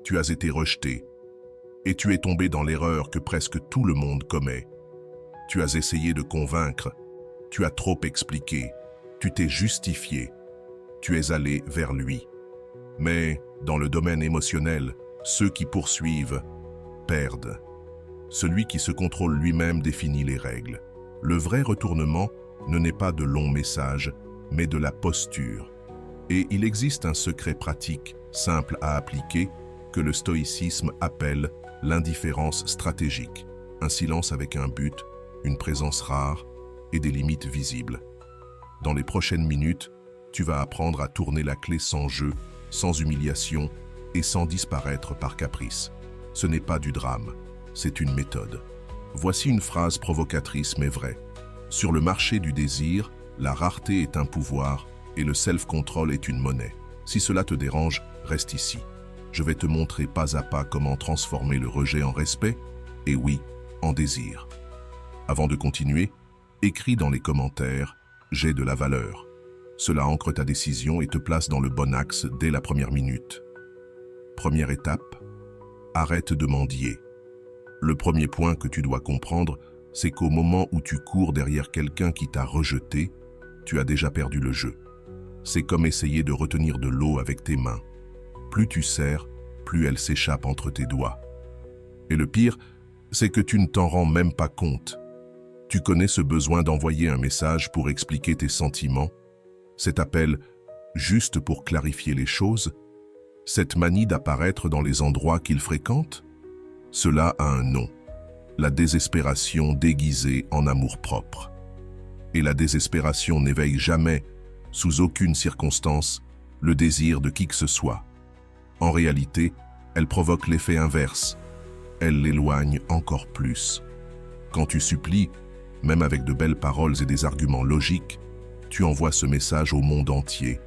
Tu as été rejeté. Et tu es tombé dans l'erreur que presque tout le monde commet. Tu as essayé de convaincre. Tu as trop expliqué. Tu t'es justifié. Tu es allé vers lui. Mais, dans le domaine émotionnel, ceux qui poursuivent perdent. Celui qui se contrôle lui-même définit les règles. Le vrai retournement ne n'est pas de longs messages, mais de la posture. Et il existe un secret pratique, simple à appliquer, que le stoïcisme appelle l'indifférence stratégique. Un silence avec un but, une présence rare et des limites visibles. Dans les prochaines minutes, tu vas apprendre à tourner la clé sans jeu, sans humiliation et sans disparaître par caprice. Ce n'est pas du drame, c'est une méthode. Voici une phrase provocatrice mais vraie. Sur le marché du désir, la rareté est un pouvoir et le self-control est une monnaie. Si cela te dérange, reste ici. Je vais te montrer pas à pas comment transformer le rejet en respect et oui, en désir. Avant de continuer, écris dans les commentaires « J'ai de la valeur ». Cela ancre ta décision et te place dans le bon axe dès la première minute. Première étape, arrête de mendier. Le premier point que tu dois comprendre, c'est qu'au moment où tu cours derrière quelqu'un qui t'a rejeté, tu as déjà perdu le jeu. C'est comme essayer de retenir de l'eau avec tes mains. Plus tu serres, plus elle s'échappe entre tes doigts. Et le pire, c'est que tu ne t'en rends même pas compte. Tu connais ce besoin d'envoyer un message pour expliquer tes sentiments, cet appel juste pour clarifier les choses, cette manie d'apparaître dans les endroits qu'il fréquente. Cela a un nom, la désespération déguisée en amour-propre. Et la désespération n'éveille jamais, sous aucune circonstance, le désir de qui que ce soit. En réalité, elle provoque l'effet inverse. Elle l'éloigne encore plus. Quand tu supplies, même avec de belles paroles et des arguments logiques, tu envoies ce message au monde entier.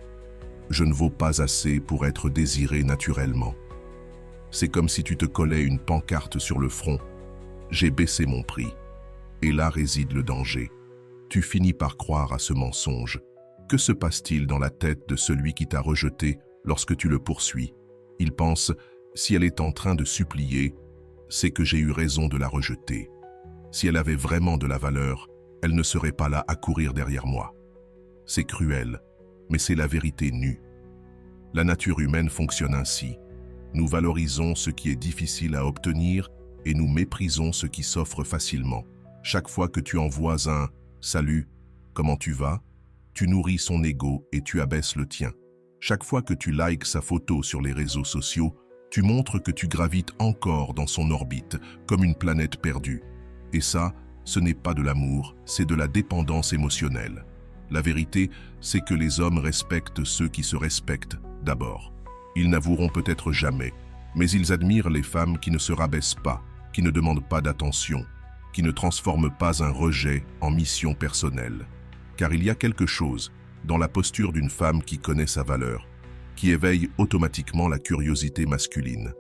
Je ne vaux pas assez pour être désiré naturellement. C'est comme si tu te collais une pancarte sur le front. J'ai baissé mon prix. Et là réside le danger. Tu finis par croire à ce mensonge. Que se passe-t-il dans la tête de celui qui t'a rejeté lorsque tu le poursuis? Il pense, si elle est en train de supplier, c'est que j'ai eu raison de la rejeter. Si elle avait vraiment de la valeur, elle ne serait pas là à courir derrière moi. C'est cruel, mais c'est la vérité nue. La nature humaine fonctionne ainsi. Nous valorisons ce qui est difficile à obtenir et nous méprisons ce qui s'offre facilement. Chaque fois que tu envoies un « Salut, comment tu vas ?» tu nourris son ego et tu abaisses le tien. Chaque fois que tu likes sa photo sur les réseaux sociaux, tu montres que tu gravites encore dans son orbite, comme une planète perdue. Et ça, ce n'est pas de l'amour, c'est de la dépendance émotionnelle. La vérité, c'est que les hommes respectent ceux qui se respectent d'abord. Ils n'avoueront peut-être jamais, mais ils admirent les femmes qui ne se rabaissent pas, qui ne demandent pas d'attention, qui ne transforment pas un rejet en mission personnelle. Car il y a quelque chose dans la posture d'une femme qui connaît sa valeur, qui éveille automatiquement la curiosité masculine.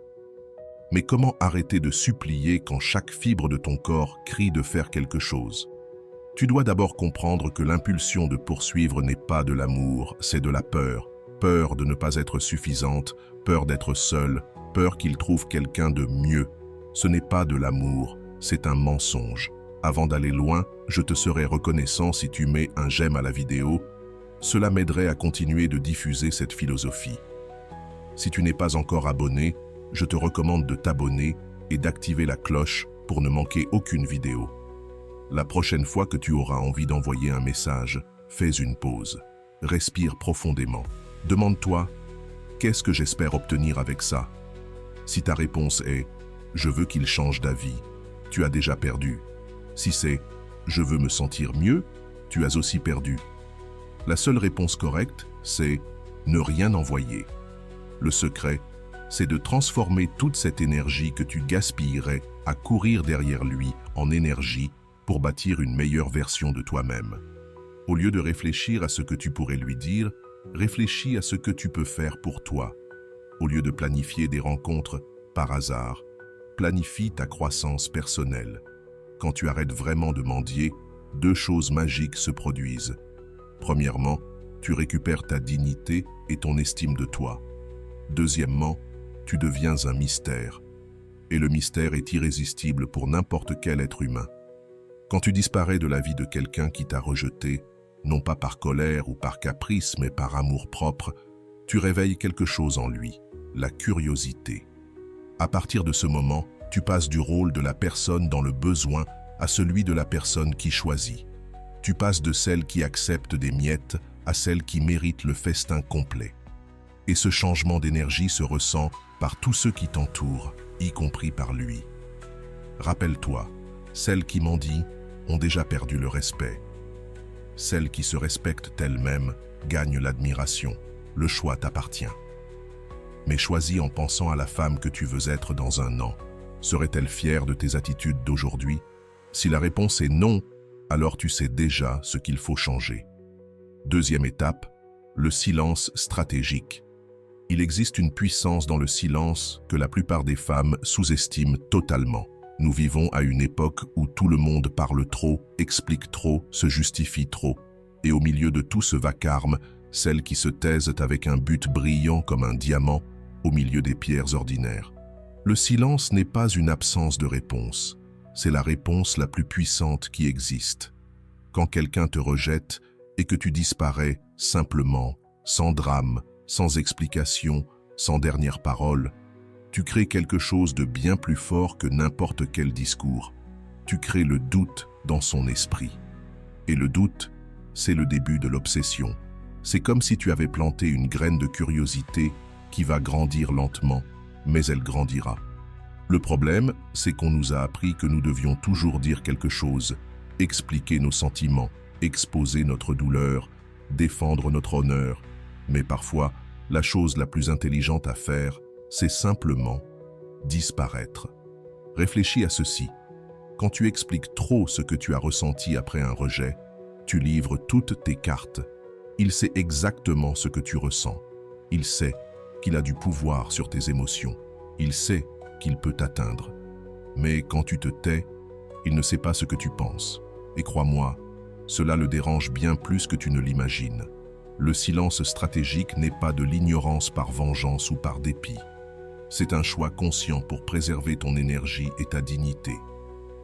Mais comment arrêter de supplier quand chaque fibre de ton corps crie de faire quelque chose? Tu dois d'abord comprendre que l'impulsion de poursuivre n'est pas de l'amour, c'est de la peur. Peur de ne pas être suffisante, peur d'être seule, peur qu'il trouve quelqu'un de mieux. Ce n'est pas de l'amour, c'est un mensonge. Avant d'aller loin, je te serais reconnaissant si tu mets un j'aime à la vidéo. Cela m'aiderait à continuer de diffuser cette philosophie. Si tu n'es pas encore abonné, je te recommande de t'abonner et d'activer la cloche pour ne manquer aucune vidéo. La prochaine fois que tu auras envie d'envoyer un message, fais une pause. Respire profondément. Demande-toi, qu'est-ce que j'espère obtenir avec ça? Si ta réponse est « je veux qu'il change d'avis », tu as déjà perdu. Si c'est « je veux me sentir mieux », tu as aussi perdu. La seule réponse correcte, c'est « ne rien envoyer ». Le secret, c'est de transformer toute cette énergie que tu gaspillerais à courir derrière lui en énergie pour bâtir une meilleure version de toi-même. Au lieu de réfléchir à ce que tu pourrais lui dire, réfléchis à ce que tu peux faire pour toi. Au lieu de planifier des rencontres par hasard, planifie ta croissance personnelle. Quand tu arrêtes vraiment de mendier, deux choses magiques se produisent. Premièrement, tu récupères ta dignité et ton estime de toi. Deuxièmement, tu deviens un mystère. Et le mystère est irrésistible pour n'importe quel être humain. Quand tu disparais de la vie de quelqu'un qui t'a rejeté, non pas par colère ou par caprice, mais par amour-propre, tu réveilles quelque chose en lui, la curiosité. À partir de ce moment, tu passes du rôle de la personne dans le besoin à celui de la personne qui choisit. Tu passes de celle qui accepte des miettes à celle qui mérite le festin complet. Et ce changement d'énergie se ressent par tous ceux qui t'entourent, y compris par lui. Rappelle-toi, celles qui mendient ont déjà perdu le respect. Celles qui se respectent elles-mêmes gagnent l'admiration. Le choix t'appartient. Mais choisis en pensant à la femme que tu veux être dans un an. Serait-elle fière de tes attitudes d'aujourd'hui? Si la réponse est non, alors tu sais déjà ce qu'il faut changer. Deuxième étape, le silence stratégique. Il existe une puissance dans le silence que la plupart des femmes sous-estiment totalement. Nous vivons à une époque où tout le monde parle trop, explique trop, se justifie trop. Et au milieu de tout ce vacarme, celles qui se taisent avec un but brillant comme un diamant au milieu des pierres ordinaires. Le silence n'est pas une absence de réponse, c'est la réponse la plus puissante qui existe. Quand quelqu'un te rejette et que tu disparais simplement, sans drame, sans explication, sans dernière parole, tu crées quelque chose de bien plus fort que n'importe quel discours. Tu crées le doute dans son esprit. Et le doute, c'est le début de l'obsession. C'est comme si tu avais planté une graine de curiosité qui va grandir lentement, mais elle grandira. Le problème, c'est qu'on nous a appris que nous devions toujours dire quelque chose, expliquer nos sentiments, exposer notre douleur, défendre notre honneur. Mais parfois, la chose la plus intelligente à faire, c'est simplement disparaître. Réfléchis à ceci. Quand tu expliques trop ce que tu as ressenti après un rejet, tu livres toutes tes cartes. Il sait exactement ce que tu ressens. Il sait qu'il a du pouvoir sur tes émotions. Il sait qu'il peut t'atteindre. Mais quand tu te tais, il ne sait pas ce que tu penses. Et crois-moi, cela le dérange bien plus que tu ne l'imagines. Le silence stratégique n'est pas de l'ignorance par vengeance ou par dépit. C'est un choix conscient pour préserver ton énergie et ta dignité.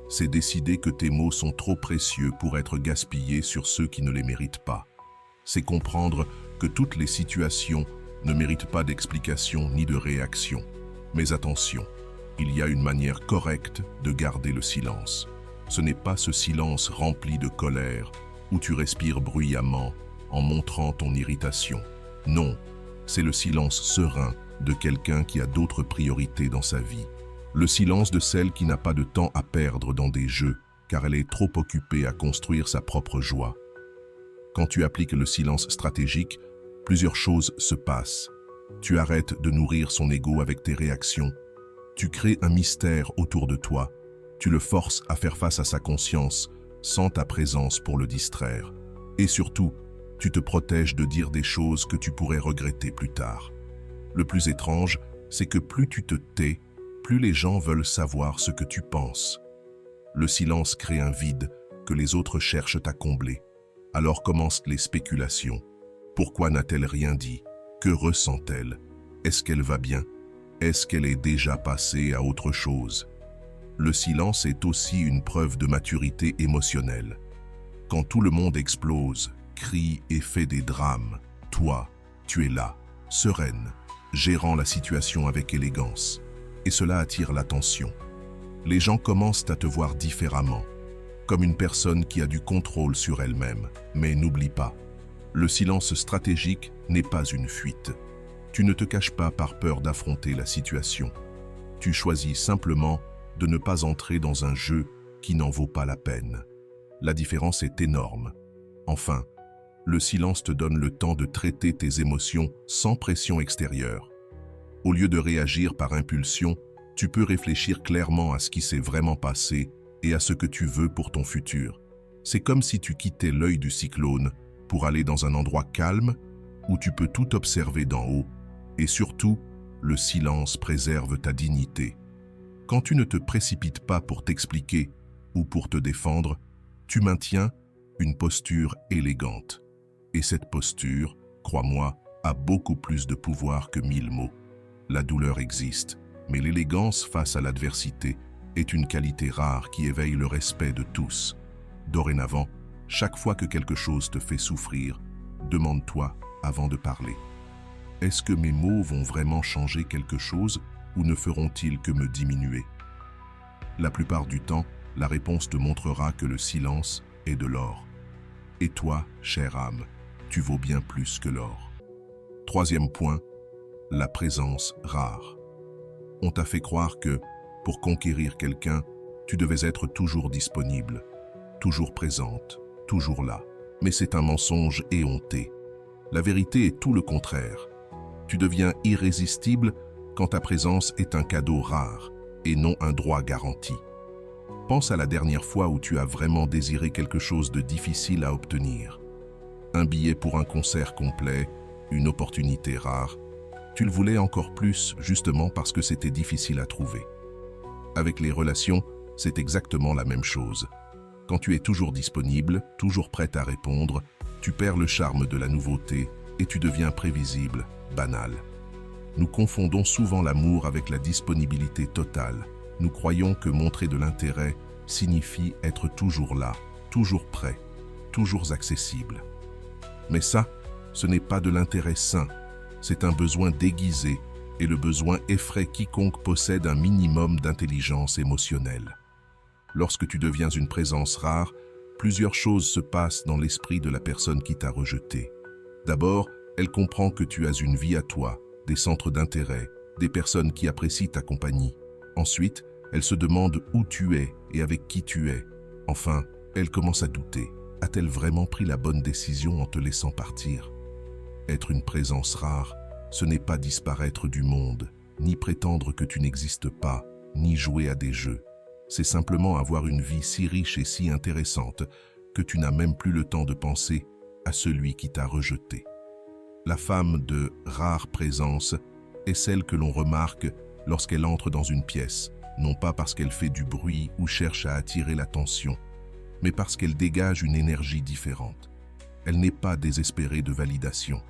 C'est décider que tes mots sont trop précieux pour être gaspillés sur ceux qui ne les méritent pas. C'est comprendre que toutes les situations ne méritent pas d'explication ni de réaction. Mais attention, il y a une manière correcte de garder le silence. Ce n'est pas ce silence rempli de colère, où tu respires bruyamment en montrant ton irritation. Non, c'est le silence serein de quelqu'un qui a d'autres priorités dans sa vie. Le silence de celle qui n'a pas de temps à perdre dans des jeux, car elle est trop occupée à construire sa propre joie. Quand tu appliques le silence stratégique, plusieurs choses se passent. Tu arrêtes de nourrir son ego avec tes réactions. Tu crées un mystère autour de toi. Tu le forces à faire face à sa conscience, sans ta présence pour le distraire. Et surtout, tu te protèges de dire des choses que tu pourrais regretter plus tard. Le plus étrange, c'est que plus tu te tais, plus les gens veulent savoir ce que tu penses. Le silence crée un vide que les autres cherchent à combler. Alors commencent les spéculations. Pourquoi n'a-t-elle rien dit? Que ressent-elle? Est-ce qu'elle va bien? Est-ce qu'elle est déjà passée à autre chose? Le silence est aussi une preuve de maturité émotionnelle. Quand tout le monde explose, crie et fait des drames, toi, tu es là, sereine, gérant la situation avec élégance. Et cela attire l'attention. Les gens commencent à te voir différemment, comme une personne qui a du contrôle sur elle-même. Mais n'oublie pas, le silence stratégique n'est pas une fuite. Tu ne te caches pas par peur d'affronter la situation. Tu choisis simplement de ne pas entrer dans un jeu qui n'en vaut pas la peine. La différence est énorme. Enfin, le silence te donne le temps de traiter tes émotions sans pression extérieure. Au lieu de réagir par impulsion, tu peux réfléchir clairement à ce qui s'est vraiment passé et à ce que tu veux pour ton futur. C'est comme si tu quittais l'œil du cyclone pour aller dans un endroit calme où tu peux tout observer d'en haut. Et surtout, le silence préserve ta dignité. Quand tu ne te précipites pas pour t'expliquer ou pour te défendre, tu maintiens une posture élégante. Et cette posture, crois-moi, a beaucoup plus de pouvoir que 1000 mots. La douleur existe, mais l'élégance face à l'adversité est une qualité rare qui éveille le respect de tous. Dorénavant, chaque fois que quelque chose te fait souffrir, demande-toi avant de parler. Est-ce que mes mots vont vraiment changer quelque chose ou ne feront-ils que me diminuer? La plupart du temps, la réponse te montrera que le silence est de l'or. Et toi, chère âme, tu vaux bien plus que l'or. Troisième point, la présence rare. On t'a fait croire que, pour conquérir quelqu'un, tu devais être toujours disponible, toujours présente, toujours là. Mais c'est un mensonge éhonté. La vérité est tout le contraire. Tu deviens irrésistible quand ta présence est un cadeau rare et non un droit garanti. Pense à la dernière fois où tu as vraiment désiré quelque chose de difficile à obtenir. Un billet pour un concert complet, une opportunité rare. Tu le voulais encore plus justement parce que c'était difficile à trouver. Avec les relations, c'est exactement la même chose. Quand tu es toujours disponible, toujours prête à répondre, tu perds le charme de la nouveauté et tu deviens prévisible, banal. Nous confondons souvent l'amour avec la disponibilité totale. Nous croyons que montrer de l'intérêt signifie être toujours là, toujours prêt, toujours accessible. Mais ça, ce n'est pas de l'intérêt sain, c'est un besoin déguisé et le besoin effraie quiconque possède un minimum d'intelligence émotionnelle. Lorsque tu deviens une présence rare, plusieurs choses se passent dans l'esprit de la personne qui t'a rejeté. D'abord, elle comprend que tu as une vie à toi, des centres d'intérêt, des personnes qui apprécient ta compagnie. Ensuite, elle se demande où tu es et avec qui tu es. Enfin, elle commence à douter. A-t-elle vraiment pris la bonne décision en te laissant partir? Être une présence rare, ce n'est pas disparaître du monde, ni prétendre que tu n'existes pas, ni jouer à des jeux. C'est simplement avoir une vie si riche et si intéressante que tu n'as même plus le temps de penser à celui qui t'a rejeté. La femme de rare présence est celle que l'on remarque lorsqu'elle entre dans une pièce, non pas parce qu'elle fait du bruit ou cherche à attirer l'attention, mais parce qu'elle dégage une énergie différente. Elle n'est pas désespérée de validation.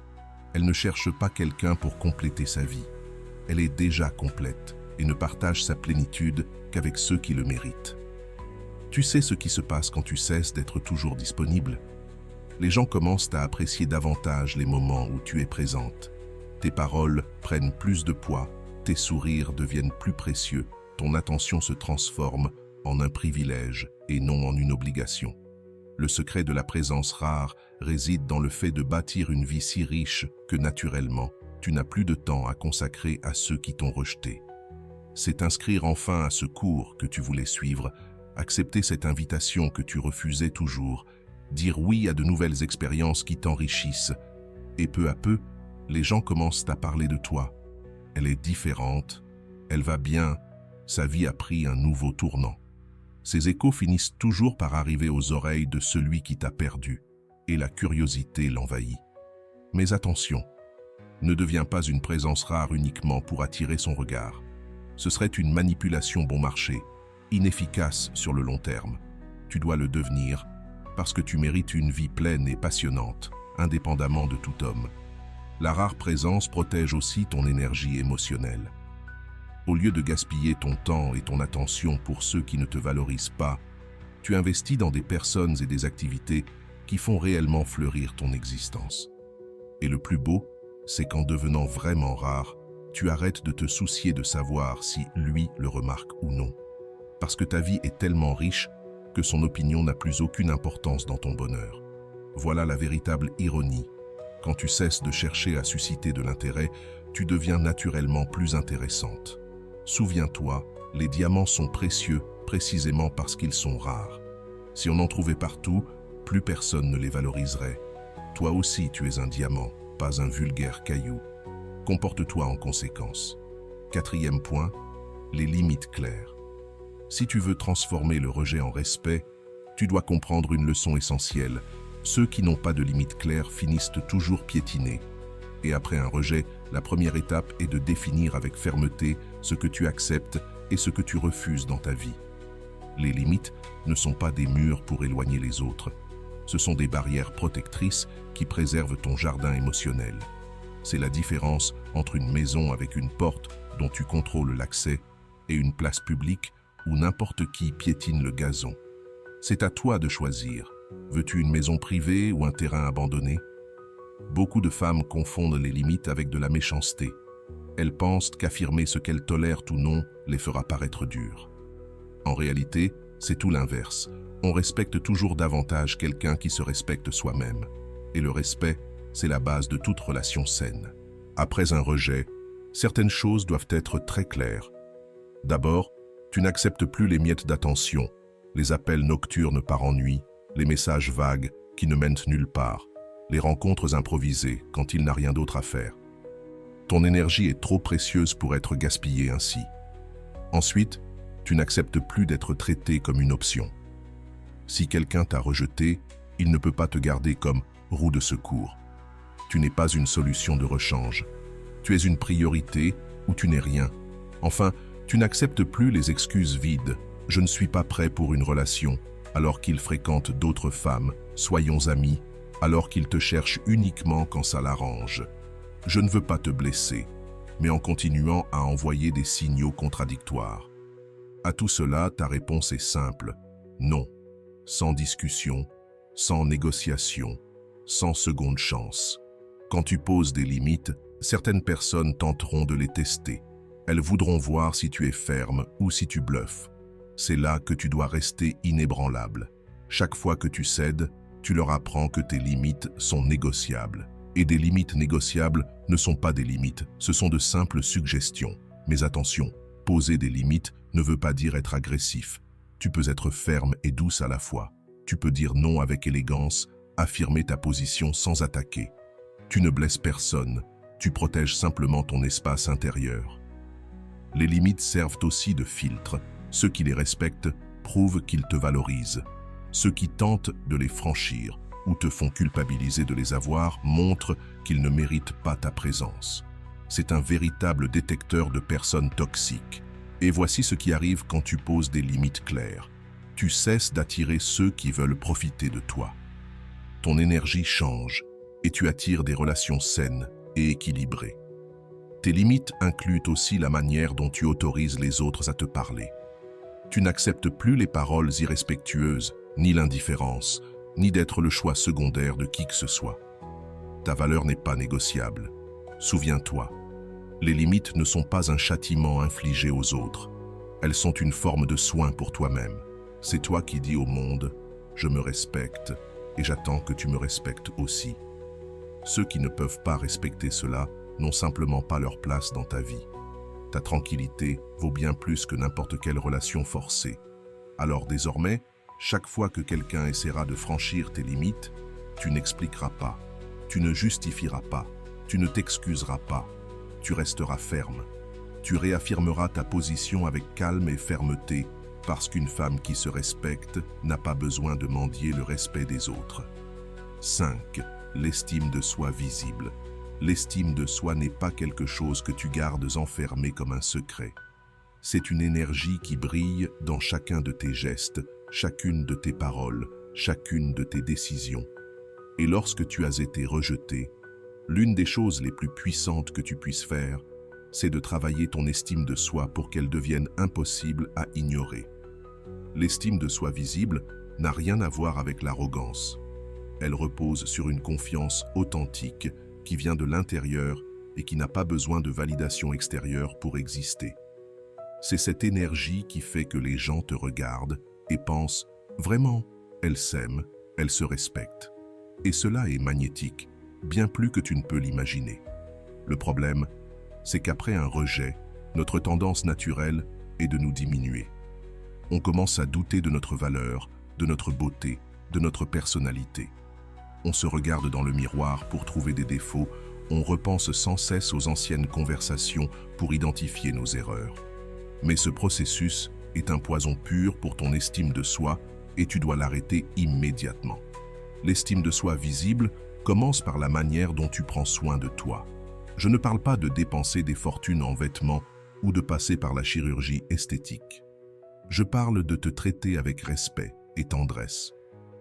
Elle ne cherche pas quelqu'un pour compléter sa vie. Elle est déjà complète et ne partage sa plénitude qu'avec ceux qui le méritent. Tu sais ce qui se passe quand tu cesses d'être toujours disponible? Les gens commencent à apprécier davantage les moments où tu es présente. Tes paroles prennent plus de poids, tes sourires deviennent plus précieux, ton attention se transforme en un privilège et non en une obligation. Le secret de la présence rare réside dans le fait de bâtir une vie si riche que naturellement, tu n'as plus de temps à consacrer à ceux qui t'ont rejeté. C'est inscrire enfin à ce cours que tu voulais suivre, accepter cette invitation que tu refusais toujours, dire oui à de nouvelles expériences qui t'enrichissent. Et peu à peu, les gens commencent à parler de toi. Elle est différente, elle va bien, sa vie a pris un nouveau tournant. Ces échos finissent toujours par arriver aux oreilles de celui qui t'a perdu, et la curiosité l'envahit. Mais attention, ne deviens pas une présence rare uniquement pour attirer son regard. Ce serait une manipulation bon marché, inefficace sur le long terme. Tu dois le devenir parce que tu mérites une vie pleine et passionnante, indépendamment de tout homme. La rare présence protège aussi ton énergie émotionnelle. Au lieu de gaspiller ton temps et ton attention pour ceux qui ne te valorisent pas, tu investis dans des personnes et des activités qui font réellement fleurir ton existence. Et le plus beau, c'est qu'en devenant vraiment rare, tu arrêtes de te soucier de savoir si lui le remarque ou non. Parce que ta vie est tellement riche que son opinion n'a plus aucune importance dans ton bonheur. Voilà la véritable ironie. Quand tu cesses de chercher à susciter de l'intérêt, tu deviens naturellement plus intéressante. Souviens-toi, les diamants sont précieux précisément parce qu'ils sont rares. Si on en trouvait partout, plus personne ne les valoriserait. Toi aussi tu es un diamant, pas un vulgaire caillou. Comporte-toi en conséquence. Quatrième point, les limites claires. Si tu veux transformer le rejet en respect, tu dois comprendre une leçon essentielle. Ceux qui n'ont pas de limites claires finissent toujours piétinés. Et après un rejet, la première étape est de définir avec fermeté ce que tu acceptes et ce que tu refuses dans ta vie. Les limites ne sont pas des murs pour éloigner les autres. Ce sont des barrières protectrices qui préservent ton jardin émotionnel. C'est la différence entre une maison avec une porte dont tu contrôles l'accès et une place publique où n'importe qui piétine le gazon. C'est à toi de choisir. Veux-tu une maison privée ou un terrain abandonné? Beaucoup de femmes confondent les limites avec de la méchanceté. Elles pensent qu'affirmer ce qu'elles tolèrent ou non les fera paraître dures. En réalité, c'est tout l'inverse. On respecte toujours davantage quelqu'un qui se respecte soi-même. Et le respect, c'est la base de toute relation saine. Après un rejet, certaines choses doivent être très claires. D'abord, tu n'acceptes plus les miettes d'attention, les appels nocturnes par ennui, les messages vagues qui ne mènent nulle part, les rencontres improvisées quand il n'a rien d'autre à faire. Ton énergie est trop précieuse pour être gaspillée ainsi. Ensuite, tu n'acceptes plus d'être traité comme une option. Si quelqu'un t'a rejeté, il ne peut pas te garder comme roue de secours. Tu n'es pas une solution de rechange. Tu es une priorité ou tu n'es rien. Enfin, tu n'acceptes plus les excuses vides. Je ne suis pas prêt pour une relation, alors qu'il fréquente d'autres femmes. Soyons amis, alors qu'il te cherche uniquement quand ça l'arrange. Je ne veux pas te blesser, mais en continuant à envoyer des signaux contradictoires. À tout cela, ta réponse est simple. Non. Sans discussion, sans négociation, sans seconde chance. Quand tu poses des limites, certaines personnes tenteront de les tester. Elles voudront voir si tu es ferme ou si tu bluffes. C'est là que tu dois rester inébranlable. Chaque fois que tu cèdes, tu leur apprends que tes limites sont négociables. Et des limites négociables ne sont pas des limites, ce sont de simples suggestions. Mais attention, poser des limites ne veut pas dire être agressif. Tu peux être ferme et douce à la fois. Tu peux dire non avec élégance, affirmer ta position sans attaquer. Tu ne blesses personne, tu protèges simplement ton espace intérieur. Les limites servent aussi de filtre. Ceux qui les respectent prouvent qu'ils te valorisent. Ceux qui tentent de les franchir ou te font culpabiliser de les avoir montrent qu'ils ne méritent pas ta présence. C'est un véritable détecteur de personnes toxiques. Et voici ce qui arrive quand tu poses des limites claires. Tu cesses d'attirer ceux qui veulent profiter de toi. Ton énergie change et tu attires des relations saines et équilibrées. Tes limites incluent aussi la manière dont tu autorises les autres à te parler. Tu n'acceptes plus les paroles irrespectueuses, ni l'indifférence, ni d'être le choix secondaire de qui que ce soit. Ta valeur n'est pas négociable. Souviens-toi, les limites ne sont pas un châtiment infligé aux autres. Elles sont une forme de soin pour toi-même. C'est toi qui dis au monde « Je me respecte et j'attends que tu me respectes aussi ». Ceux qui ne peuvent pas respecter cela n'ont simplement pas leur place dans ta vie. Ta tranquillité vaut bien plus que n'importe quelle relation forcée. Alors désormais, chaque fois que quelqu'un essaiera de franchir tes limites, tu n'expliqueras pas, tu ne justifieras pas, tu ne t'excuseras pas, tu resteras ferme. Tu réaffirmeras ta position avec calme et fermeté, parce qu'une femme qui se respecte n'a pas besoin de mendier le respect des autres. 5. L'estime de soi visible. L'estime de soi n'est pas quelque chose que tu gardes enfermé comme un secret. C'est une énergie qui brille dans chacun de tes gestes, chacune de tes paroles, chacune de tes décisions. Et lorsque tu as été rejeté, l'une des choses les plus puissantes que tu puisses faire, c'est de travailler ton estime de soi pour qu'elle devienne impossible à ignorer. L'estime de soi visible n'a rien à voir avec l'arrogance. Elle repose sur une confiance authentique qui vient de l'intérieur et qui n'a pas besoin de validation extérieure pour exister. C'est cette énergie qui fait que les gens te regardent et pensent « Vraiment, elle s'aime, elle se respecte ». Et cela est magnétique, bien plus que tu ne peux l'imaginer. Le problème, c'est qu'après un rejet, notre tendance naturelle est de nous diminuer. On commence à douter de notre valeur, de notre beauté, de notre personnalité. On se regarde dans le miroir pour trouver des défauts, on repense sans cesse aux anciennes conversations pour identifier nos erreurs. Mais ce processus est un poison pur pour ton estime de soi et tu dois l'arrêter immédiatement. L'estime de soi visible commence par la manière dont tu prends soin de toi. Je ne parle pas de dépenser des fortunes en vêtements ou de passer par la chirurgie esthétique. Je parle de te traiter avec respect et tendresse.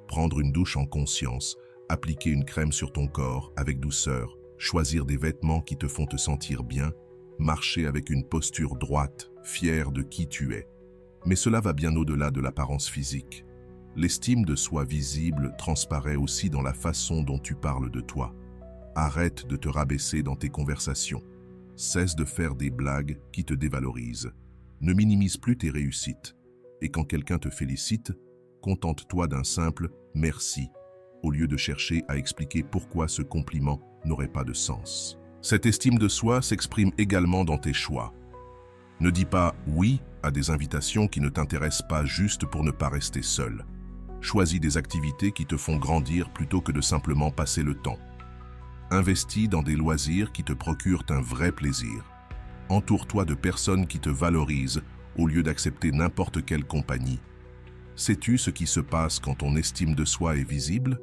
Prendre une douche en conscience, appliquer une crème sur ton corps avec douceur, choisir des vêtements qui te font te sentir bien, marcher avec une posture droite, fier de qui tu es. Mais cela va bien au-delà de l'apparence physique. L'estime de soi visible transparaît aussi dans la façon dont tu parles de toi. Arrête de te rabaisser dans tes conversations. Cesse de faire des blagues qui te dévalorisent. Ne minimise plus tes réussites. Et quand quelqu'un te félicite, contente-toi d'un simple « merci » au lieu de chercher à expliquer pourquoi ce compliment n'aurait pas de sens. Cette estime de soi s'exprime également dans tes choix. Ne dis pas « oui » à des invitations qui ne t'intéressent pas juste pour ne pas rester seul. Choisis des activités qui te font grandir plutôt que de simplement passer le temps. Investis dans des loisirs qui te procurent un vrai plaisir. Entoure-toi de personnes qui te valorisent au lieu d'accepter n'importe quelle compagnie. Sais-tu ce qui se passe quand ton estime de soi est visible?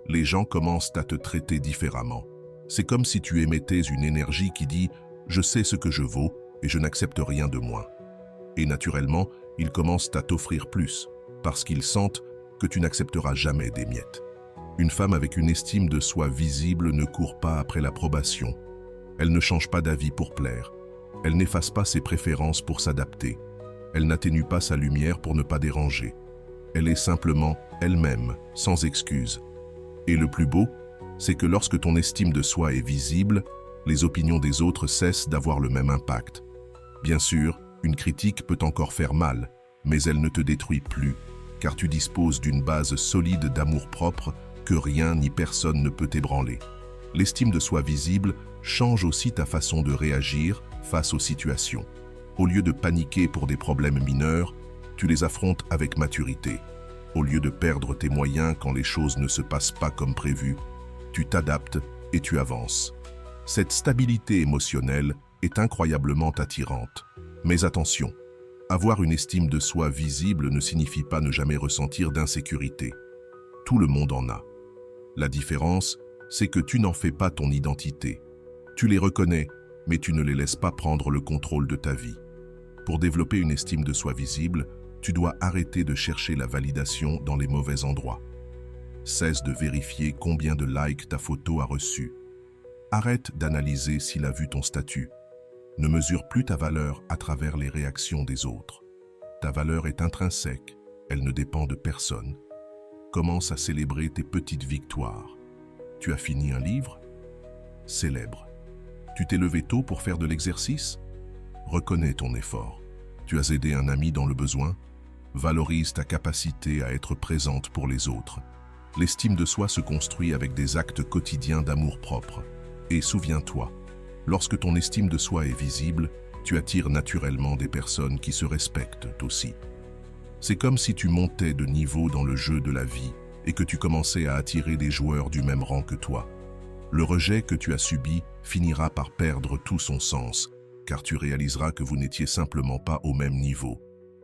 Les gens commencent à te traiter différemment. C'est comme si tu émettais une énergie qui dit « je sais ce que je vaux et je n'accepte rien de moins ». Et naturellement, ils commencent à t'offrir plus, parce qu'ils sentent que tu n'accepteras jamais des miettes. Une femme avec une estime de soi visible ne court pas après l'approbation. Elle ne change pas d'avis pour plaire. Elle n'efface pas ses préférences pour s'adapter. Elle n'atténue pas sa lumière pour ne pas déranger. Elle est simplement elle-même, sans excuse. Et le plus beau, c'est que lorsque ton estime de soi est visible, les opinions des autres cessent d'avoir le même impact. Bien sûr, une critique peut encore faire mal, mais elle ne te détruit plus, car tu disposes d'une base solide d'amour-propre que rien ni personne ne peut ébranler. L'estime de soi visible change aussi ta façon de réagir face aux situations. Au lieu de paniquer pour des problèmes mineurs, tu les affrontes avec maturité. Au lieu de perdre tes moyens quand les choses ne se passent pas comme prévu, tu t'adaptes et tu avances. Cette stabilité émotionnelle est incroyablement attirante. Mais attention, avoir une estime de soi visible ne signifie pas ne jamais ressentir d'insécurité. Tout le monde en a. La différence, c'est que tu n'en fais pas ton identité. Tu les reconnais, mais tu ne les laisses pas prendre le contrôle de ta vie. Pour développer une estime de soi visible, tu dois arrêter de chercher la validation dans les mauvais endroits. Cesse de vérifier combien de likes ta photo a reçu. Arrête d'analyser s'il a vu ton statut. Ne mesure plus ta valeur à travers les réactions des autres. Ta valeur est intrinsèque, elle ne dépend de personne. Commence à célébrer tes petites victoires. Tu as fini un livre? Célèbre. Tu t'es levé tôt pour faire de l'exercice? Reconnais ton effort. Tu as aidé un ami dans le besoin? Valorise ta capacité à être présente pour les autres. L'estime de soi se construit avec des actes quotidiens d'amour-propre. Et souviens-toi, lorsque ton estime de soi est visible, tu attires naturellement des personnes qui se respectent aussi. C'est comme si tu montais de niveau dans le jeu de la vie et que tu commençais à attirer des joueurs du même rang que toi. Le rejet que tu as subi finira par perdre tout son sens, car tu réaliseras que vous n'étiez simplement pas au même niveau.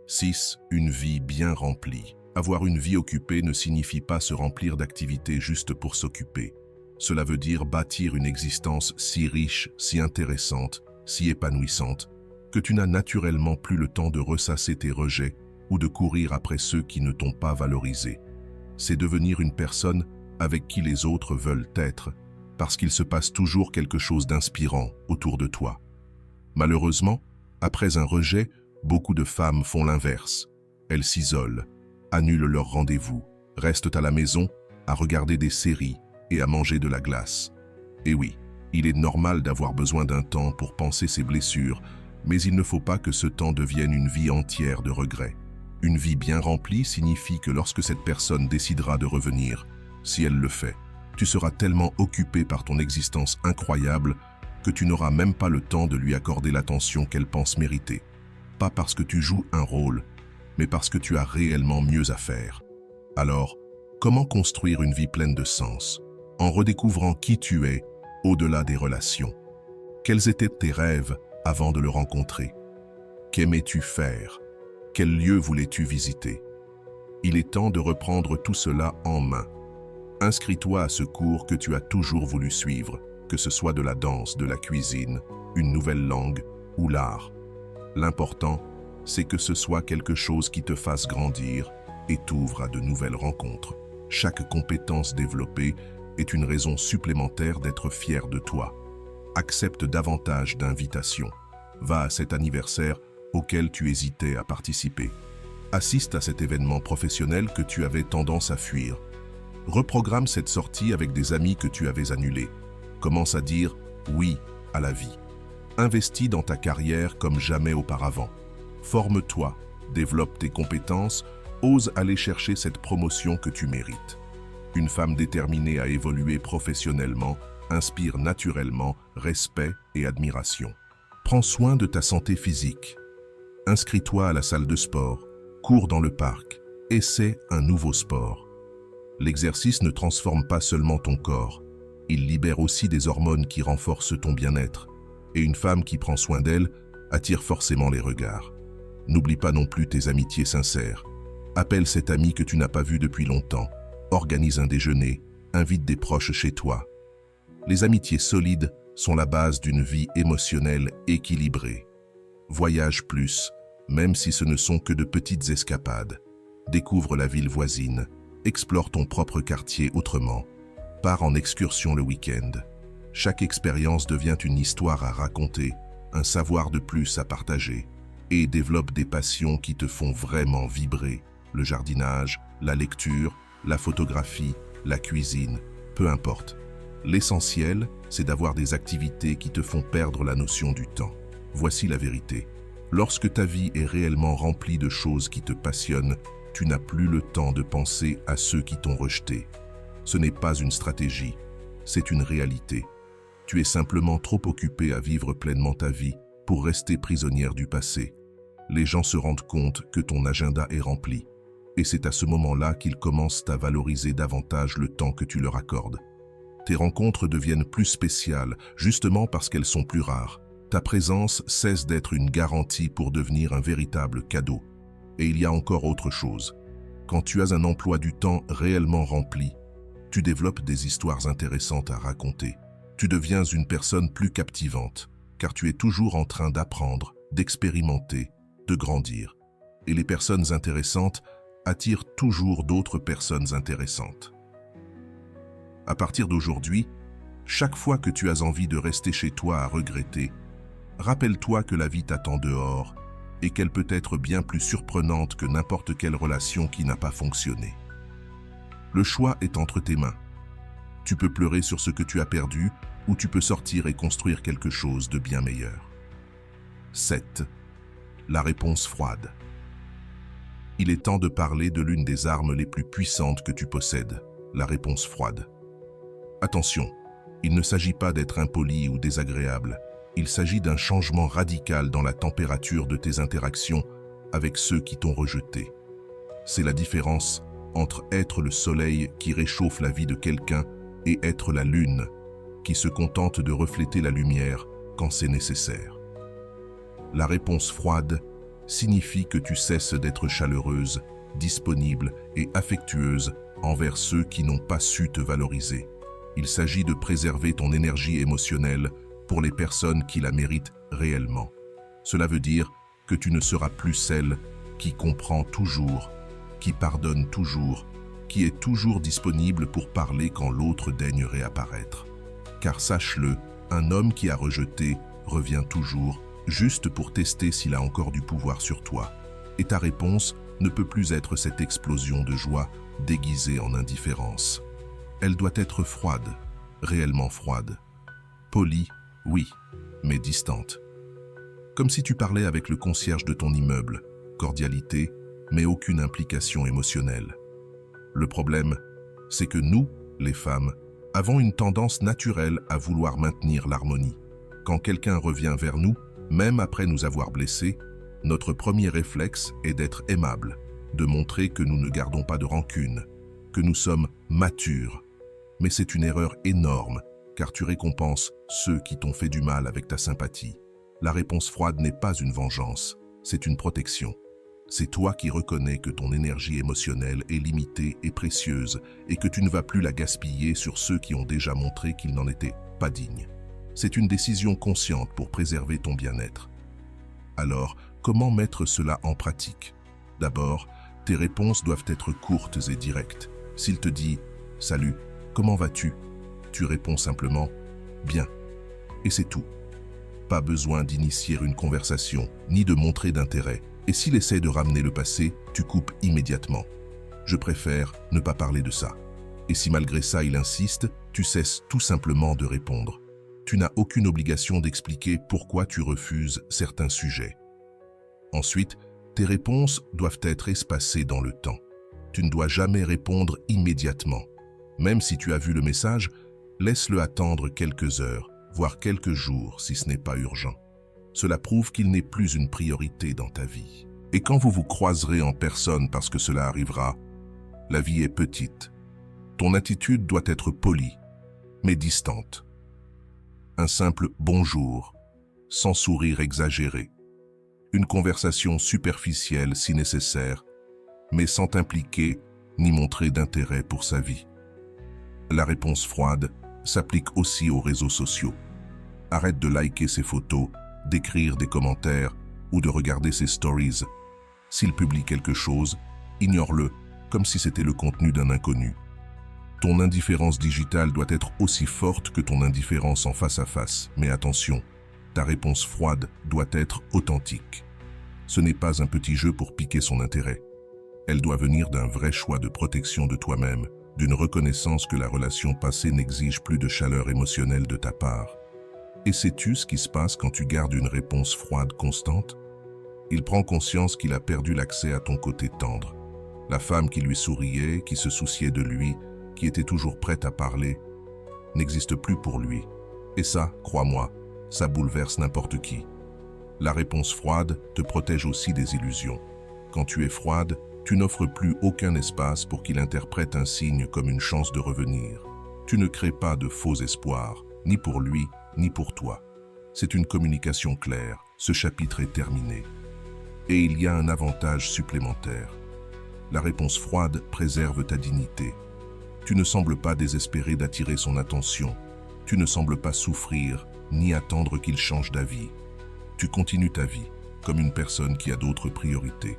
6. Une vie bien remplie. Avoir une vie occupée ne signifie pas se remplir d'activités juste pour s'occuper. Cela veut dire bâtir une existence si riche, si intéressante, si épanouissante, que tu n'as naturellement plus le temps de ressasser tes rejets ou de courir après ceux qui ne t'ont pas valorisé. C'est devenir une personne avec qui les autres veulent être, parce qu'il se passe toujours quelque chose d'inspirant autour de toi. Malheureusement, après un rejet, beaucoup de femmes font l'inverse. Elles s'isolent, annulent leurs rendez-vous, restent à la maison à regarder des séries et à manger de la glace. Et oui, il est normal d'avoir besoin d'un temps pour penser ses blessures, mais il ne faut pas que ce temps devienne une vie entière de regrets. Une vie bien remplie signifie que lorsque cette personne décidera de revenir, si elle le fait, tu seras tellement occupé par ton existence incroyable que tu n'auras même pas le temps de lui accorder l'attention qu'elle pense mériter. Pas parce que tu joues un rôle, mais parce que tu as réellement mieux à faire. Alors, comment construire une vie pleine de sens? En redécouvrant qui tu es au-delà des relations. Quels étaient tes rêves avant de le rencontrer? Qu'aimais-tu faire? Quel lieu voulais-tu visiter? Il est temps de reprendre tout cela en main. Inscris-toi à ce cours que tu as toujours voulu suivre, que ce soit de la danse, de la cuisine, une nouvelle langue ou l'art. L'important, c'est que ce soit quelque chose qui te fasse grandir et t'ouvre à de nouvelles rencontres. Chaque compétence développée est une raison supplémentaire d'être fier de toi. Accepte davantage d'invitations. Va à cet anniversaire auquel tu hésitais à participer. Assiste à cet événement professionnel que tu avais tendance à fuir. Reprogramme cette sortie avec des amis que tu avais annulés. Commence à dire oui à la vie. Investis dans ta carrière comme jamais auparavant. Forme-toi, développe tes compétences, ose aller chercher cette promotion que tu mérites. Une femme déterminée à évoluer professionnellement inspire naturellement respect et admiration. Prends soin de ta santé physique. Inscris-toi à la salle de sport, cours dans le parc, essaie un nouveau sport. L'exercice ne transforme pas seulement ton corps, il libère aussi des hormones qui renforcent ton bien-être. Et une femme qui prend soin d'elle attire forcément les regards. N'oublie pas non plus tes amitiés sincères. Appelle cet ami que tu n'as pas vu depuis longtemps. Organise un déjeuner, invite des proches chez toi. Les amitiés solides sont la base d'une vie émotionnelle équilibrée. Voyage plus, même si ce ne sont que de petites escapades. Découvre la ville voisine, explore ton propre quartier autrement. Pars en excursion le week-end. Chaque expérience devient une histoire à raconter, un savoir de plus à partager, et développe des passions qui te font vraiment vibrer. Le jardinage, la lecture, la photographie, la cuisine, peu importe. L'essentiel, c'est d'avoir des activités qui te font perdre la notion du temps. Voici la vérité. Lorsque ta vie est réellement remplie de choses qui te passionnent, tu n'as plus le temps de penser à ceux qui t'ont rejeté. Ce n'est pas une stratégie, c'est une réalité. Tu es simplement trop occupé à vivre pleinement ta vie pour rester prisonnière du passé. Les gens se rendent compte que ton agenda est rempli. Et c'est à ce moment-là qu'ils commencent à valoriser davantage le temps que tu leur accordes. Tes rencontres deviennent plus spéciales, justement parce qu'elles sont plus rares. Ta présence cesse d'être une garantie pour devenir un véritable cadeau. Et il y a encore autre chose. Quand tu as un emploi du temps réellement rempli, tu développes des histoires intéressantes à raconter. Tu deviens une personne plus captivante, car tu es toujours en train d'apprendre, d'expérimenter, de grandir. Et les personnes intéressantes attirent toujours d'autres personnes intéressantes. À partir d'aujourd'hui, chaque fois que tu as envie de rester chez toi à regretter, rappelle-toi que la vie t'attend dehors et qu'elle peut être bien plus surprenante que n'importe quelle relation qui n'a pas fonctionné. Le choix est entre tes mains. Tu peux pleurer sur ce que tu as perdu ou tu peux sortir et construire quelque chose de bien meilleur. 7. La réponse froide. Il est temps de parler de l'une des armes les plus puissantes que tu possèdes, la réponse froide. Attention, il ne s'agit pas d'être impoli ou désagréable, il s'agit d'un changement radical dans la température de tes interactions avec ceux qui t'ont rejeté. C'est la différence entre être le soleil qui réchauffe la vie de quelqu'un et être la lune qui se contente de refléter la lumière quand c'est nécessaire. La réponse froide signifie que tu cesses d'être chaleureuse, disponible et affectueuse envers ceux qui n'ont pas su te valoriser. Il s'agit de préserver ton énergie émotionnelle pour les personnes qui la méritent réellement. Cela veut dire que tu ne seras plus celle qui comprend toujours, qui pardonne toujours, qui est toujours disponible pour parler quand l'autre daigne réapparaître. Car sache-le, un homme qui a rejeté revient toujours, juste pour tester s'il a encore du pouvoir sur toi. Et ta réponse ne peut plus être cette explosion de joie déguisée en indifférence. Elle doit être froide, réellement froide. Polie, oui, mais distante. Comme si tu parlais avec le concierge de ton immeuble, cordialité, mais aucune implication émotionnelle. Le problème, c'est que nous, les femmes, avons une tendance naturelle à vouloir maintenir l'harmonie. Quand quelqu'un revient vers nous, même après nous avoir blessés, notre premier réflexe est d'être aimable, de montrer que nous ne gardons pas de rancune, que nous sommes matures. Mais c'est une erreur énorme, car tu récompenses ceux qui t'ont fait du mal avec ta sympathie. La réponse froide n'est pas une vengeance, c'est une protection. C'est toi qui reconnais que ton énergie émotionnelle est limitée et précieuse et que tu ne vas plus la gaspiller sur ceux qui ont déjà montré qu'ils n'en étaient pas dignes. C'est une décision consciente pour préserver ton bien-être. Alors, comment mettre cela en pratique? D'abord, tes réponses doivent être courtes et directes. S'il te dit « Salut, Comment vas-tu? Tu réponds simplement « Bien ». Et c'est tout. Pas besoin d'initier une conversation, ni de montrer d'intérêt. Et s'il essaie de ramener le passé, tu coupes immédiatement. Je préfère ne pas parler de ça. Et si malgré ça il insiste, tu cesses tout simplement de répondre. Tu n'as aucune obligation d'expliquer pourquoi tu refuses certains sujets. Ensuite, tes réponses doivent être espacées dans le temps. Tu ne dois jamais répondre immédiatement. Même si tu as vu le message, laisse-le attendre quelques heures, voire quelques jours si ce n'est pas urgent. Cela prouve qu'il n'est plus une priorité dans ta vie. Et quand vous vous croiserez en personne parce que cela arrivera, la vie est petite. Ton attitude doit être polie, mais distante. Un simple « bonjour », sans sourire exagéré. Une conversation superficielle si nécessaire, mais sans t'impliquer ni montrer d'intérêt pour sa vie. La réponse froide s'applique aussi aux réseaux sociaux. Arrête de liker ses photos, d'écrire des commentaires ou de regarder ses stories. S'il publie quelque chose, ignore-le comme si c'était le contenu d'un inconnu. Ton indifférence digitale doit être aussi forte que ton indifférence en face à face. Mais attention, ta réponse froide doit être authentique. Ce n'est pas un petit jeu pour piquer son intérêt. Elle doit venir d'un vrai choix de protection de toi-même, d'une reconnaissance que la relation passée n'exige plus de chaleur émotionnelle de ta part. Et sais-tu ce qui se passe quand tu gardes une réponse froide constante? Il prend conscience qu'il a perdu l'accès à ton côté tendre. La femme qui lui souriait, qui se souciait de lui, qui était toujours prête à parler, n'existe plus pour lui. Et ça, crois-moi, ça bouleverse n'importe qui. La réponse froide te protège aussi des illusions. Quand tu es froide, tu n'offres plus aucun espace pour qu'il interprète un signe comme une chance de revenir. Tu ne crées pas de faux espoirs, ni pour lui, ni pour toi. C'est une communication claire, ce chapitre est terminé. Et il y a un avantage supplémentaire. La réponse froide préserve ta dignité. Tu ne sembles pas désespéré d'attirer son attention. Tu ne sembles pas souffrir, ni attendre qu'il change d'avis. Tu continues ta vie, comme une personne qui a d'autres priorités.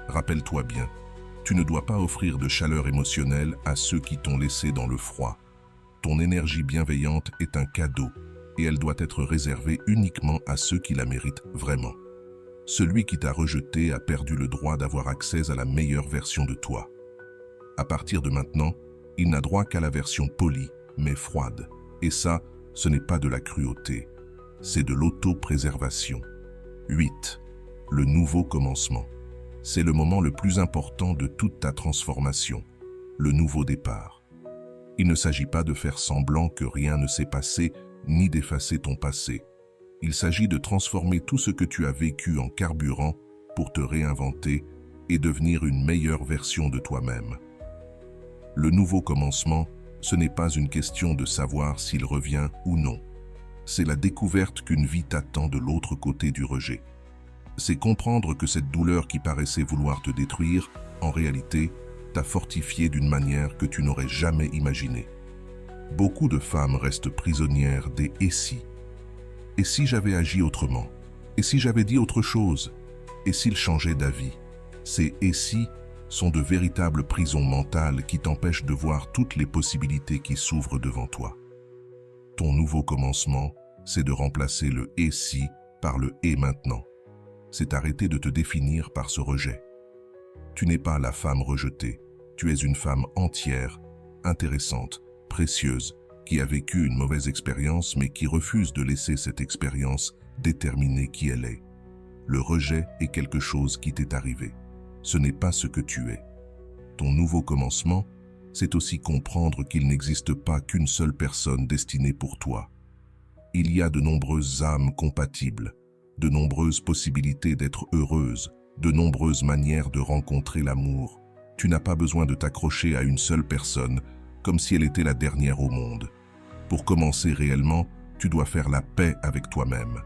Rappelle-toi bien, tu ne dois pas offrir de chaleur émotionnelle à ceux qui t'ont laissé dans le froid. Ton énergie bienveillante est un cadeau, et elle doit être réservée uniquement à ceux qui la méritent vraiment. Celui qui t'a rejeté a perdu le droit d'avoir accès à la meilleure version de toi. À partir de maintenant, il n'a droit qu'à la version polie, mais froide. Et ça, ce n'est pas de la cruauté, c'est de l'autopréservation. 8. Le nouveau commencement. C'est le moment le plus important de toute ta transformation, le nouveau départ. Il ne s'agit pas de faire semblant que rien ne s'est passé, ni d'effacer ton passé. Il s'agit de transformer tout ce que tu as vécu en carburant pour te réinventer et devenir une meilleure version de toi-même. Le nouveau commencement, ce n'est pas une question de savoir s'il revient ou non. C'est la découverte qu'une vie t'attend de l'autre côté du rejet. C'est comprendre que cette douleur qui paraissait vouloir te détruire, en réalité, t'a fortifié d'une manière que tu n'aurais jamais imaginée. Beaucoup de femmes restent prisonnières des « et si ». Et si j'avais agi autrement? Et si j'avais dit autre chose? Et s'il changeait d'avis? Ces « et si » sont de véritables prisons mentales qui t'empêchent de voir toutes les possibilités qui s'ouvrent devant toi. Ton nouveau commencement, c'est de remplacer le « et si » par le « et maintenant ». C'est arrêter de te définir par ce rejet. Tu n'es pas la femme rejetée, tu es une femme entière, intéressante, précieuse, qui a vécu une mauvaise expérience mais qui refuse de laisser cette expérience déterminer qui elle est. Le rejet est quelque chose qui t'est arrivé. Ce n'est pas ce que tu es. Ton nouveau commencement, c'est aussi comprendre qu'il n'existe pas qu'une seule personne destinée pour toi. Il y a de nombreuses âmes compatibles, de nombreuses possibilités d'être heureuse, de nombreuses manières de rencontrer l'amour. Tu n'as pas besoin de t'accrocher à une seule personne, comme si elle était la dernière au monde. Pour commencer réellement, tu dois faire la paix avec toi-même.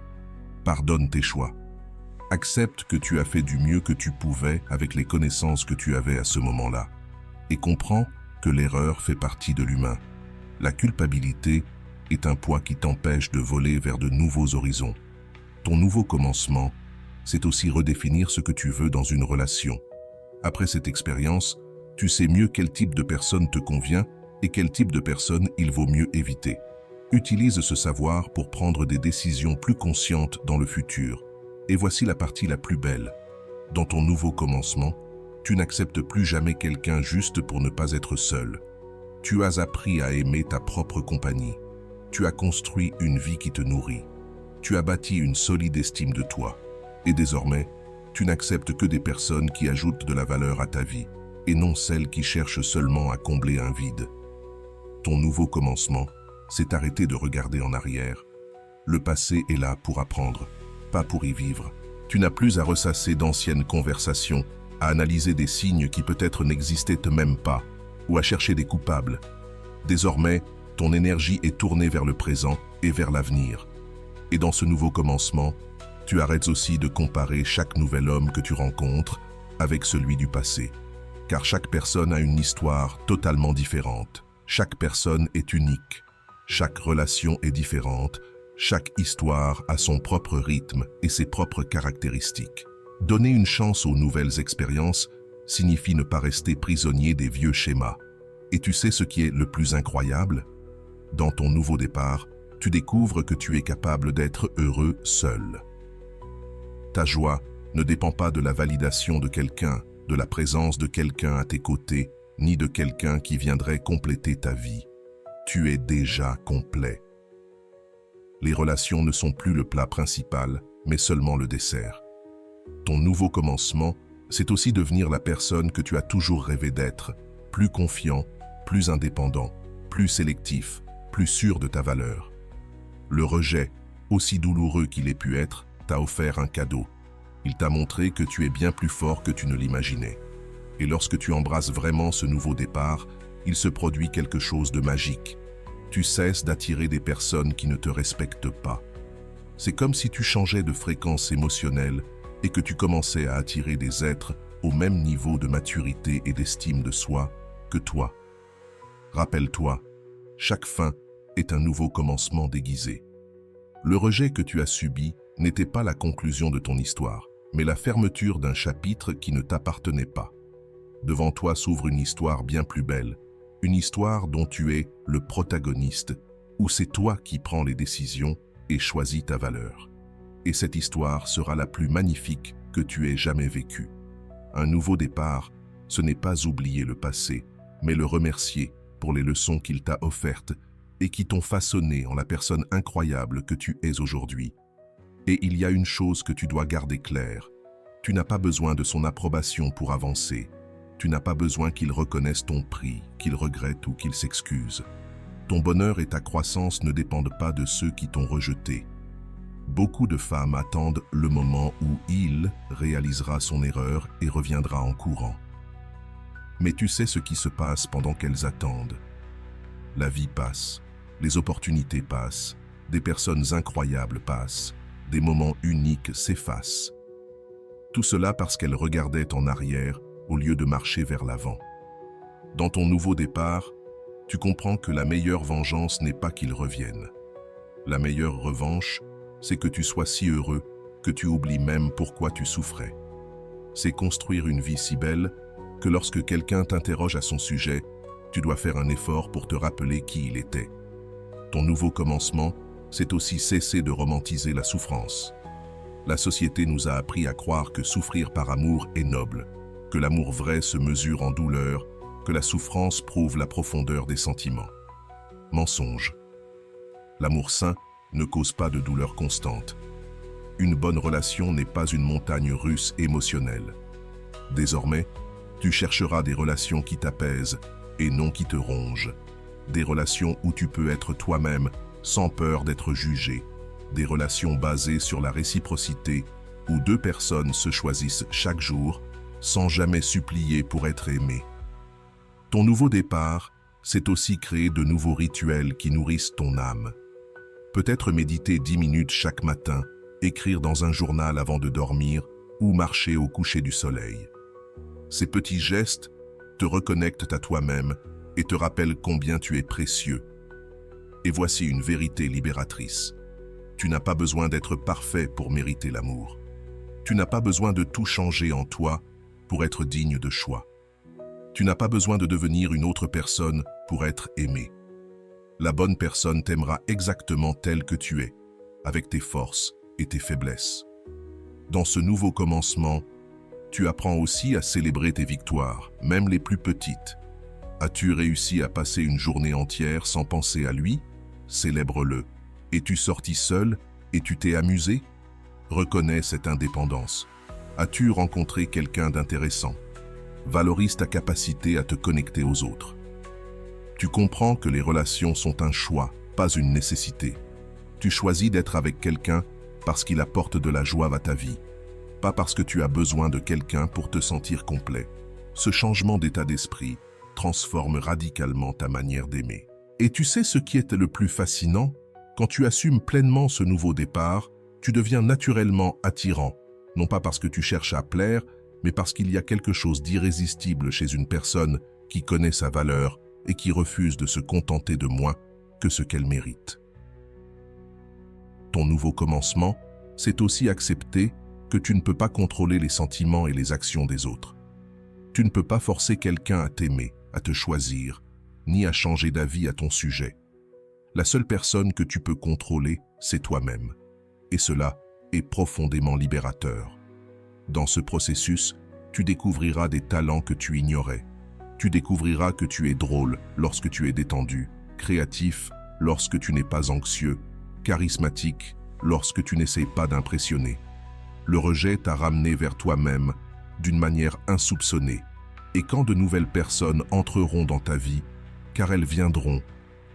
Pardonne tes choix. Accepte que tu as fait du mieux que tu pouvais avec les connaissances que tu avais à ce moment-là. Et comprends que l'erreur fait partie de l'humain. La culpabilité est un poids qui t'empêche de voler vers de nouveaux horizons. Ton nouveau commencement, c'est aussi redéfinir ce que tu veux dans une relation. Après cette expérience, tu sais mieux quel type de personne te convient et quel type de personne il vaut mieux éviter. Utilise ce savoir pour prendre des décisions plus conscientes dans le futur. Et voici la partie la plus belle. Dans ton nouveau commencement, tu n'acceptes plus jamais quelqu'un juste pour ne pas être seul. Tu as appris à aimer ta propre compagnie. Tu as construit une vie qui te nourrit. Tu as bâti une solide estime de toi. Et désormais, tu n'acceptes que des personnes qui ajoutent de la valeur à ta vie, et non celles qui cherchent seulement à combler un vide. Ton nouveau commencement, c'est arrêter de regarder en arrière. Le passé est là pour apprendre, pas pour y vivre. Tu n'as plus à ressasser d'anciennes conversations, à analyser des signes qui peut-être n'existaient même pas, ou à chercher des coupables. Désormais, ton énergie est tournée vers le présent et vers l'avenir. Et dans ce nouveau commencement, tu arrêtes aussi de comparer chaque nouvel homme que tu rencontres avec celui du passé. Car chaque personne a une histoire totalement différente. Chaque personne est unique. Chaque relation est différente. Chaque histoire a son propre rythme et ses propres caractéristiques. Donner une chance aux nouvelles expériences signifie ne pas rester prisonnier des vieux schémas. Et tu sais ce qui est le plus incroyable? Dans ton nouveau départ, tu découvres que tu es capable d'être heureux seul. Ta joie ne dépend pas de la validation de quelqu'un, de la présence de quelqu'un à tes côtés, ni de quelqu'un qui viendrait compléter ta vie. Tu es déjà complet. Les relations ne sont plus le plat principal, mais seulement le dessert. Ton nouveau commencement, c'est aussi devenir la personne que tu as toujours rêvé d'être, plus confiant, plus indépendant, plus sélectif, plus sûr de ta valeur. Le rejet, aussi douloureux qu'il ait pu être, t'a offert un cadeau. Il t'a montré que tu es bien plus fort que tu ne l'imaginais. Et lorsque tu embrasses vraiment ce nouveau départ, il se produit quelque chose de magique. Tu cesses d'attirer des personnes qui ne te respectent pas. C'est comme si tu changeais de fréquence émotionnelle et que tu commençais à attirer des êtres au même niveau de maturité et d'estime de soi que toi. Rappelle-toi, chaque fin est un nouveau commencement déguisé. Le rejet que tu as subi n'était pas la conclusion de ton histoire, mais la fermeture d'un chapitre qui ne t'appartenait pas. Devant toi s'ouvre une histoire bien plus belle, une histoire dont tu es le protagoniste, où c'est toi qui prends les décisions et choisis ta valeur. Et cette histoire sera la plus magnifique que tu aies jamais vécue. Un nouveau départ, ce n'est pas oublier le passé, mais le remercier pour les leçons qu'il t'a offertes et qui t'ont façonné en la personne incroyable que tu es aujourd'hui. Et il y a une chose que tu dois garder claire. Tu n'as pas besoin de son approbation pour avancer. Tu n'as pas besoin qu'il reconnaisse ton prix, qu'il regrette ou qu'il s'excuse. Ton bonheur et ta croissance ne dépendent pas de ceux qui t'ont rejeté. Beaucoup de femmes attendent le moment où il réalisera son erreur et reviendra en courant. Mais tu sais ce qui se passe pendant qu'elles attendent. La vie passe, les opportunités passent, des personnes incroyables passent, des moments uniques s'effacent. Tout cela parce qu'elles regardaient en arrière au lieu de marcher vers l'avant. Dans ton nouveau départ, tu comprends que la meilleure vengeance n'est pas qu'ils reviennent. La meilleure revanche, c'est que tu sois si heureux que tu oublies même pourquoi tu souffrais. C'est construire une vie si belle que lorsque quelqu'un t'interroge à son sujet, tu dois faire un effort pour te rappeler qui il était. Ton nouveau commencement, c'est aussi cesser de romantiser la souffrance. La société nous a appris à croire que souffrir par amour est noble, que l'amour vrai se mesure en douleur, que la souffrance prouve la profondeur des sentiments. Mensonge. L'amour sain ne cause pas de douleur constante. Une bonne relation n'est pas une montagne russe émotionnelle. Désormais, tu chercheras des relations qui t'apaisent et non qui te rongent. Des relations où tu peux être toi-même sans peur d'être jugé. Des relations basées sur la réciprocité où deux personnes se choisissent chaque jour sans jamais supplier pour être aimées. Ton nouveau départ, c'est aussi créer de nouveaux rituels qui nourrissent ton âme. Peut-être méditer 10 minutes chaque matin, écrire dans un journal avant de dormir ou marcher au coucher du soleil. Ces petits gestes te reconnectent à toi-même et te rappellent combien tu es précieux. Et voici une vérité libératrice. Tu n'as pas besoin d'être parfait pour mériter l'amour. Tu n'as pas besoin de tout changer en toi pour être digne de choix. Tu n'as pas besoin de devenir une autre personne pour être aimé. La bonne personne t'aimera exactement tel que tu es, avec tes forces et tes faiblesses. Dans ce nouveau commencement, tu apprends aussi à célébrer tes victoires, même les plus petites. As-tu réussi à passer une journée entière sans penser à lui? Célèbre-le. Es-tu sorti seul et tu t'es amusé? Reconnais cette indépendance. As-tu rencontré quelqu'un d'intéressant? Valorise ta capacité à te connecter aux autres. Tu comprends que les relations sont un choix, pas une nécessité. Tu choisis d'être avec quelqu'un parce qu'il apporte de la joie à ta vie, pas parce que tu as besoin de quelqu'un pour te sentir complet. Ce changement d'état d'esprit transforme radicalement ta manière d'aimer. Et tu sais ce qui est le plus fascinant? Quand tu assumes pleinement ce nouveau départ, tu deviens naturellement attirant, non pas parce que tu cherches à plaire, mais parce qu'il y a quelque chose d'irrésistible chez une personne qui connaît sa valeur et qui refuse de se contenter de moins que ce qu'elle mérite. Ton nouveau commencement, c'est aussi accepter que tu ne peux pas contrôler les sentiments et les actions des autres. Tu ne peux pas forcer quelqu'un à t'aimer, à te choisir, ni à changer d'avis à ton sujet. La seule personne que tu peux contrôler, c'est toi-même. Et cela est profondément libérateur. Dans ce processus, tu découvriras des talents que tu ignorais. Tu découvriras que tu es drôle lorsque tu es détendu, créatif lorsque tu n'es pas anxieux, charismatique lorsque tu n'essaies pas d'impressionner. Le rejet t'a ramené vers toi-même d'une manière insoupçonnée. Et quand de nouvelles personnes entreront dans ta vie, car elles viendront,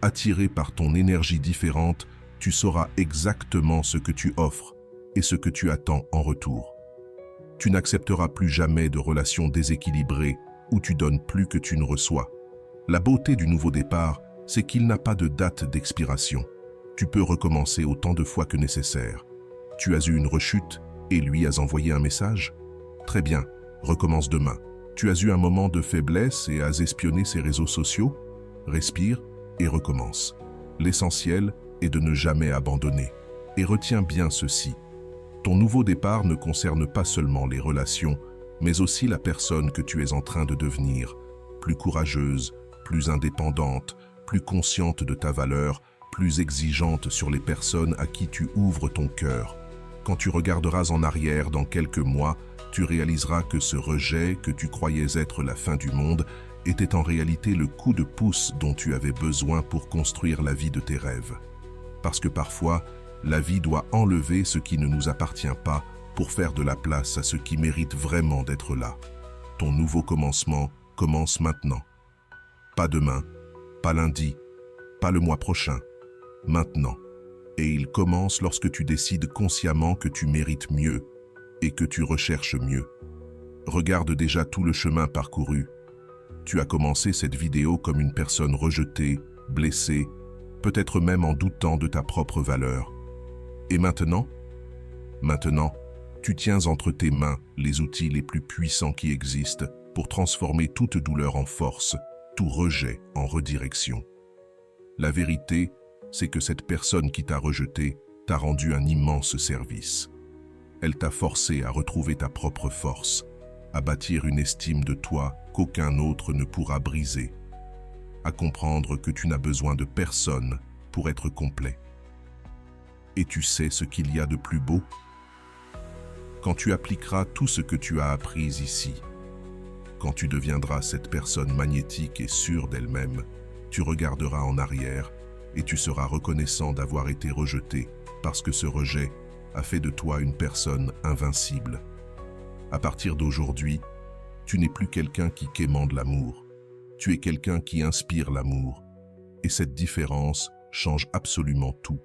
attirées par ton énergie différente, tu sauras exactement ce que tu offres et ce que tu attends en retour. Tu n'accepteras plus jamais de relations déséquilibrées où tu donnes plus que tu ne reçois. La beauté du nouveau départ, c'est qu'il n'a pas de date d'expiration. Tu peux recommencer autant de fois que nécessaire. Tu as eu une rechute et lui as envoyé un message? Très bien, recommence demain. Tu as eu un moment de faiblesse et as espionné ses réseaux sociaux? Respire et recommence. L'essentiel est de ne jamais abandonner. Et retiens bien ceci. Ton nouveau départ ne concerne pas seulement les relations, mais aussi la personne que tu es en train de devenir, plus courageuse, plus indépendante, plus consciente de ta valeur, plus exigeante sur les personnes à qui tu ouvres ton cœur. Quand tu regarderas en arrière dans quelques mois, tu réaliseras que ce rejet que tu croyais être la fin du monde était en réalité le coup de pouce dont tu avais besoin pour construire la vie de tes rêves. Parce que parfois, la vie doit enlever ce qui ne nous appartient pas pour faire de la place à ce qui mérite vraiment d'être là. Ton nouveau commencement commence maintenant. Pas demain, pas lundi, pas le mois prochain, maintenant. Et il commence lorsque tu décides consciemment que tu mérites mieux et que tu recherches mieux. Regarde déjà tout le chemin parcouru. Tu as commencé cette vidéo comme une personne rejetée, blessée, peut-être même en doutant de ta propre valeur. Et maintenant, tu tiens entre tes mains les outils les plus puissants qui existent pour transformer toute douleur en force, tout rejet en redirection. La vérité, c'est que cette personne qui t'a rejeté t'a rendu un immense service. Elle t'a forcé à retrouver ta propre force, à bâtir une estime de toi qu'aucun autre ne pourra briser, à comprendre que tu n'as besoin de personne pour être complet. Et tu sais ce qu'il y a de plus beau? Quand tu appliqueras tout ce que tu as appris ici, quand tu deviendras cette personne magnétique et sûre d'elle-même, tu regarderas en arrière et tu seras reconnaissant d'avoir été rejeté parce que ce rejet a fait de toi une personne invincible. À partir d'aujourd'hui, tu n'es plus quelqu'un qui quémande l'amour. Tu es quelqu'un qui inspire l'amour. Et cette différence change absolument tout.